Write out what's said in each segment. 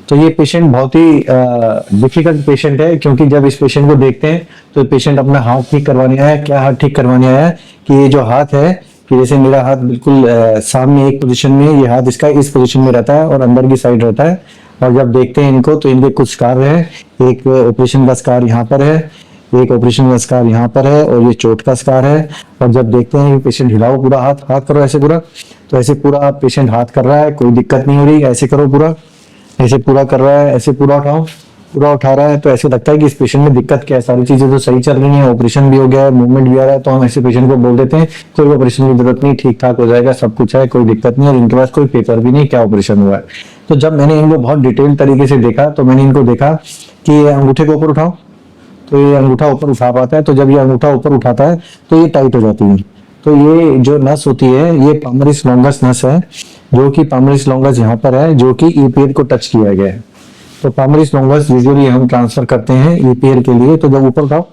तो ये पेशेंट बहुत ही डिफिकल्ट पेशेंट है, क्योंकि जब इस पेशेंट को देखते हैं तो पेशेंट अपना हाथ ठीक करवाने आया है। क्या हाथ ठीक करवाने आया है कि ये जो हाथ है, कि जैसे मेरा हाथ बिल्कुल सामने एक पोजीशन में, ये हाथ इसका इस पोजीशन में रहता है और अंदर की साइड रहता है। और जब देखते हैं इनको तो इनके कुछ स्कार है, एक ऑपरेशन का स्कार यहाँ पर है, एक ऑपरेशन का स्कार यहाँ पर है, और ये चोट का स्कार है। और जब देखते हैं पेशेंट हिलाओ पूरा हाथ, हाथ करो ऐसे पूरा, तो ऐसे पूरा पेशेंट हाथ कर रहा है, कोई दिक्कत नहीं हो रही। ऐसे करो पूरा, ऐसे पूरा कर रहा है, ऐसे पूरा उठाओ, पूरा उठा रहा है। तो ऐसे लगता है कि इस पेशेंट में दिक्कत क्या है, सारी चीजें तो सही चल रही हैं, ऑपरेशन भी हो गया है, मूवमेंट भी आ रहा है। तो हम ऐसे पेशेंट को बोल देते हैं कोई ऑपरेशन की जरूरत नहीं, ठीक ठाक हो जाएगा, सब कुछ है, कोई दिक्कत नहीं है। और इनके पास कोई पेपर भी नहीं क्या ऑपरेशन हुआ है। तो जब मैंने इनको बहुत डिटेल तरीके से देखा तो मैंने इनको देखा कि ये अंगूठे को ऊपर उठाओ, तो ये अंगूठा ऊपर उठा पाता है। तो जब ये अंगूठा ऊपर उठाता है तो ये टाइट हो जाती है। तो ये जो नस होती है ये पामरिस लॉन्गस नस है, जो कि पामरिस लॉन्गस यहाँ पर है, जो कि ईपीएल को टच किया गया है। तो पामरिस लॉन्गस यूजुअली हम ट्रांसफर करते हैं ईपीएल के लिए। तो जब ऊपर उठाओ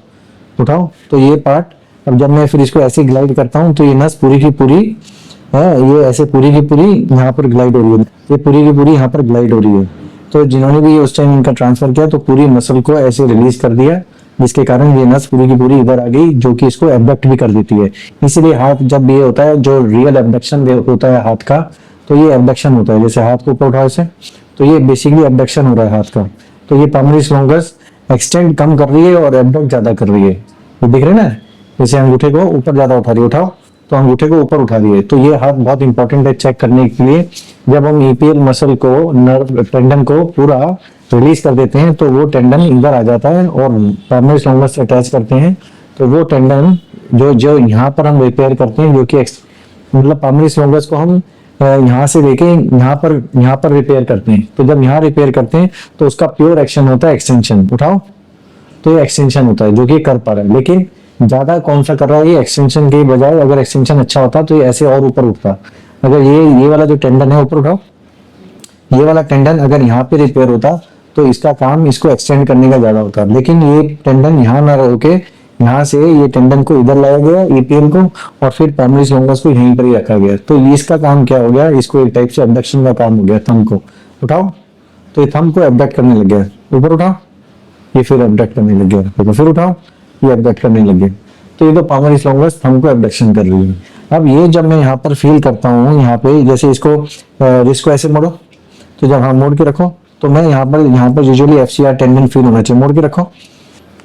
उठाओ तो ये पार्ट, अब जब मैं फिर इसको ऐसे ग्लाइड करता हूँ तो ये नस पूरी की पूरी है, ये ऐसे पूरी की पूरी यहाँ पर ग्लाइड हो रही है, ये पूरी की पूरी यहाँ पर ग्लाइड हो रही है। तो जिन्होंने भी उस टाइम इनका ट्रांसफर किया तो पूरी मसल को ऐसे रिलीज कर दिया, जिसके कारण ये नस पूरी की पूरी इधर आ गई, जो कि इसको एबडक्ट भी कर देती है। इसीलिए हाथ जब ये होता है, जो रियल एबडक्शन होता है हाथ का, तो ये एबडक्शन होता है। जैसे हाथ को ऊपर उठाओ ऐसे, तो ये बेसिकली एबडक्शन हो रहा है हाथ का। तो ये पामरिस लॉन्गस एक्सटेंड कम कर रही है और एबडक्ट ज्यादा कर रही है। ये दिख रहे ना, जैसे अंगूठे को ऊपर ज्यादा उठा रही है, उठाओ तो अंगूठे को ऊपर उठा दिए। तो ये हाथ बहुत इंपॉर्टेंट है चेक करने के लिए। जब हम ईपीएल मसल को, नर्व टेंडन को पूरा रिलीज कर देते हैं तो वो टेंडन इधर आ जाता है और पामरिस लॉन्गस से अटैच करते हैं। तो वो टेंडन जो जो यहाँ पर हम रिपेयर करते हैं, जो कि मतलब पामरिस लॉन्गस को हम यहाँ से लेके यहाँ पर रिपेयर करते हैं। तो जब यहाँ रिपेयर करते हैं तो उसका प्योर एक्शन होता है एक्सटेंशन। उठाओ, तो ये एक्सटेंशन होता है जो कि कर पा रहा है। लेकिन ज्यादा कौन सा कर रहा है ये एक्सटेंशन के बजाय, अगर एक्सटेंशन अच्छा होता तो ये ऐसे और ऊपर उठता। अगर ये वाला जो टेंडन है ऊपर उठाओ, ये वाला टेंडन अगर यहाँ पे रिपेयर होता तो इसका काम इसको एक्सटेंड करने का ज्यादा होता। लेकिन ये टेंडन यहाँ ना रह के यहाँ से ये टेंडन को इधर लाया गया ईपीएल को, और फिर पामरिस लॉन्गस को यहीं पर ही रखा गया। तो इसका काम क्या हो गया, इसको एक टाइप से एबडक्शन का काम हो गया। थंब को उठाओ तो ये थंब को एबडक्ट करने लग गया, ऊपर उठाओ ये फिर एबडक्ट करने लग गया, तो फिर उठाओ ये एबडक्ट करने लग गया। तो ये तो पामरिस लॉन्गस थंब को एबडक्शन कर रही है। अब ये जब मैं यहाँ पर फील करता हूँ, यहाँ पे जैसे इसको ऐसे मोड़ो, तो जब हाँ मोड़ के रखो तो मैं यहाँ पर यूजुअली एफसीआर टेंडन फील होना चाहिए, मोड़ के रखो,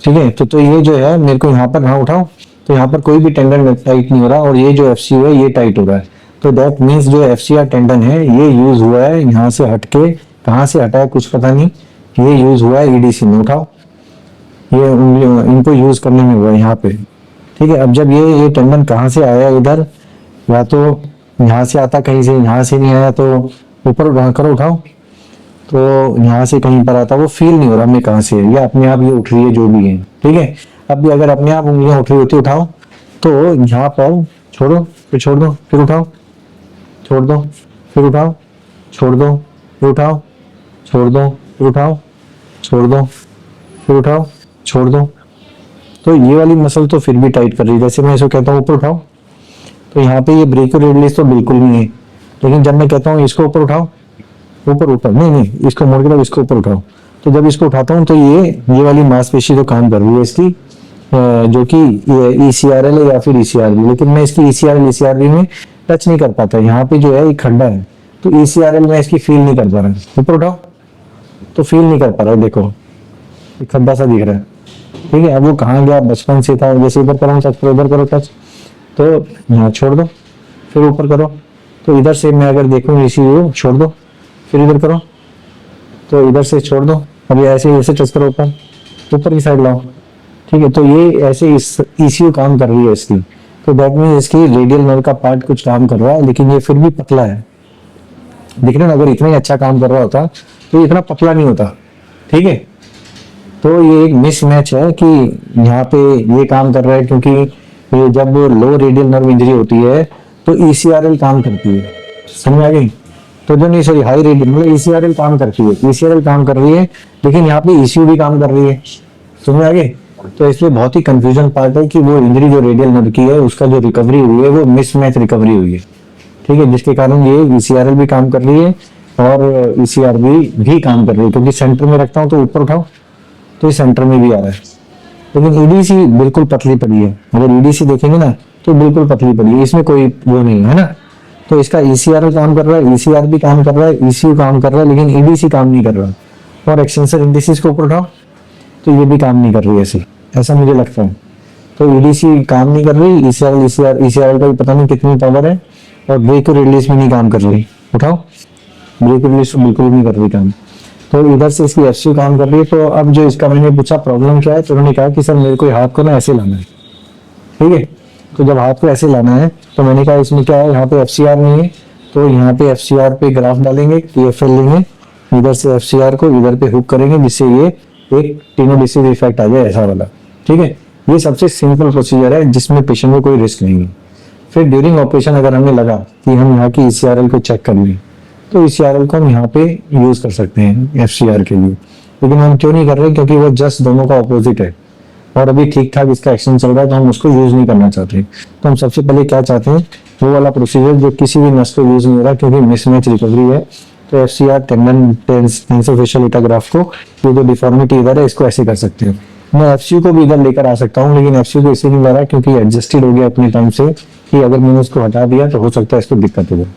ठीक है। तो ये जो है मेरे को यहाँ पर हाँ उठाओ, तो यहाँ पर कोई भी टेंडन टाइट नहीं हो रहा, और ये जो एफसीओ है ये टाइट हो रहा है। तो दैट मीन्स जो एफसीआर टेंडन है ये यूज हुआ है यहाँ से हटके, कहाँ से हटा है कुछ पता नहीं, ये यूज हुआ है ईडीसी में। उठाओ, ये इनको यूज करने में हुआ है यहाँ पे, ठीक है। अब जब ये टेंडन कहाँ से आया इधर, या तो यहाँ से आता कहीं से, यहाँ से नहीं आया तो ऊपर उठा करो, उठाओ तो यहाँ से कहीं पर आता, वो फील नहीं हो रहा हमें कहाँ से है, या अपने आप ये उठ रही है जो भी है, ठीक है। अब भी अगर अपने आप उंगलियां उठ रही होती उठाओ, तो यहाँ पर छोड़ो फिर छोड़ दो, फिर उठाओ छोड़ दो, फिर उठाओ छोड़ दो, फिर उठाओ छोड़ दो, फिर उठाओ छोड़ दो, फिर उठाओ छोड़ दो। तो ये वाली मसल तो फिर भी टाइट कर रही है। जैसे मैं इसको कहता हूँ ऊपर उठाओ, तो यहाँ पे ये ब्रेकियोरेडियलिस तो बिल्कुल नहीं है। लेकिन जब मैं कहता हूँ इसको ऊपर उठाओ, ऊपर ऊपर नहीं, इसको मोड़ के दो, इसको ऊपर उठाओ, तो जब इसको उठाता हूँ तो ये वाली मांसपेशी तो काम कर रही है इसकी, जो कि ईसीआरएल है या फिर ईसीआरबी। लेकिन मैं इसकी ईसीआरएल ईसीआरबी में टच नहीं कर पाता, यहाँ पे जो है एक खड्डा है, तो ईसीआरएल में इसकी फील नहीं कर पा रहा है। ऊपर उठाओ तो फील नहीं कर पा रहा है, देखो एक खड्डा सा दिख रहा है, ठीक है। अब वो कहाँ गया, बचपन से था, जैसे इधर करो टच, इधर करो टच, तो यहाँ छोड़ दो, फिर ऊपर करो, तो इधर से मैं अगर देखूँ इसी छोड़ दो, फिर इधर करो तो इधर से छोड़ दो, अब ये ऐसे टच करो, ऊपर की साइड लाओ, ठीक है। तो ये ऐसे ईसीयू काम कर रही है इसकी। तो दैट मींस इसकी रेडियल नर्व का पार्ट कुछ काम कर रहा है, लेकिन ये फिर भी पतला है। देख रहे ना, अगर इतना ही अच्छा काम कर रहा होता तो ये इतना पतला नहीं होता, ठीक है। तो ये एक मिसमैच है कि यहाँ पे ये काम कर रहा है, क्योंकि ये जब लो रेडियल नर्व इंजरी होती है तो ईसीआरएल काम करती है, समझ आ गई। तो जो नहीं सॉरी हाई रेडियल मतलब ईसीआरएल काम करती है, ईसीआरएल काम कर रही है, लेकिन यहाँ पे ईसीयू भी काम कर रही है, समझ आ गई। तो इसलिए बहुत ही कंफ्यूजन पार्ट है कि वो इंजरी जो रेडियल नर्व की है उसका जो रिकवरी हुई है वो मिसमैच रिकवरी हुई है, ठीक है, जिसके कारण ये ईसीआरएल भी काम कर रही है, और ईसीआर भी काम कर रही है, क्योंकि सेंटर में रखता हूँ तो ऊपर उठाओ तो ये सेंटर में भी आ रहा है। लेकिन ईडीसी बिल्कुल पतली पड़ी है, अगर ईडीसी देखेंगे ना तो बिल्कुल पतली पड़ी है, इसमें कोई वो नहीं है ना। तो इसका ईसीआर काम कर रहा है, ईसीआर भी काम कर रहा है, ईसीयू काम कर रहा है, लेकिन ईडीसी काम नहीं कर रहा। और एक्सटेंसर इंडिसेस को ऊपर उठाओ तो ये भी काम नहीं कर रही ऐसे, ऐसा मुझे लगता है। तो ईडीसी काम नहीं कर रही, ईसीआर का भी पता नहीं कितनी पावर है, और ब्रेक रिलीज भी नहीं काम कर रही। उठाओ, ब्रेक रिलीज तो बिल्कुल नहीं कर रही काम। तो इधर से इसकी एफसीयू काम कर रही है। तो अब जो इसका मैंने पूछा प्रॉब्लम क्या है, तो उन्होंने कहा कि सर मेरे को हाथ को ना ऐसे लाना है, ठीक है। तो जब हाथ को ऐसे लाना है तो मैंने कहा इसमें क्या है, यहाँ पे एफसीआर नहीं है, तो यहाँ पे एफसीआर पे ग्राफ डालेंगे, टीएफएल लेंगे, इधर से एफसीआर को इधर पे हुक करेंगे, जिससे ये एक तीनों डिसीज इफेक्ट आ जाए ऐसा वाला, ठीक है। ये सबसे सिंपल प्रोसीजर है जिसमें पेशेंट को कोई रिस्क नहीं है। फिर ड्यूरिंग ऑपरेशन अगर हमें लगा कि हम यहाँ की ईसीआरएल को चेक कर लें, तो ईसीआरएल को हम यहाँ पे यूज कर सकते हैं एफसीआर के लिए। लेकिन हम क्यों नहीं कर रहे, क्योंकि वो जस्ट दोनों का ऑपोजिट है, और अभी ठीक ठाक इसका एक्शन चल रहा है, तो हम उसको यूज नहीं करना चाहते। तो हम सबसे पहले क्या चाहते हैं, वो वाला प्रोसीजर जो किसी भी नस को यूज नहीं हो रहा, क्योंकि मिसमैच रिकवरी है। तो एफसीआर टेंडन टेंसोफेशियल इटाग्राफ को, ये जो डिफॉर्मिटी इधर है, इसको ऐसे कर सकते हैं। मैं एफसीयू को भी इधर लेकर आ सकता हूँ, लेकिन एफसीयू को इसलिए नहीं ला रहा क्योंकि एडजस्टेड हो गया अपने टाइम से, कि अगर मैंने इसको हटा दिया तो हो सकता है इसको दिक्कत हो जाए।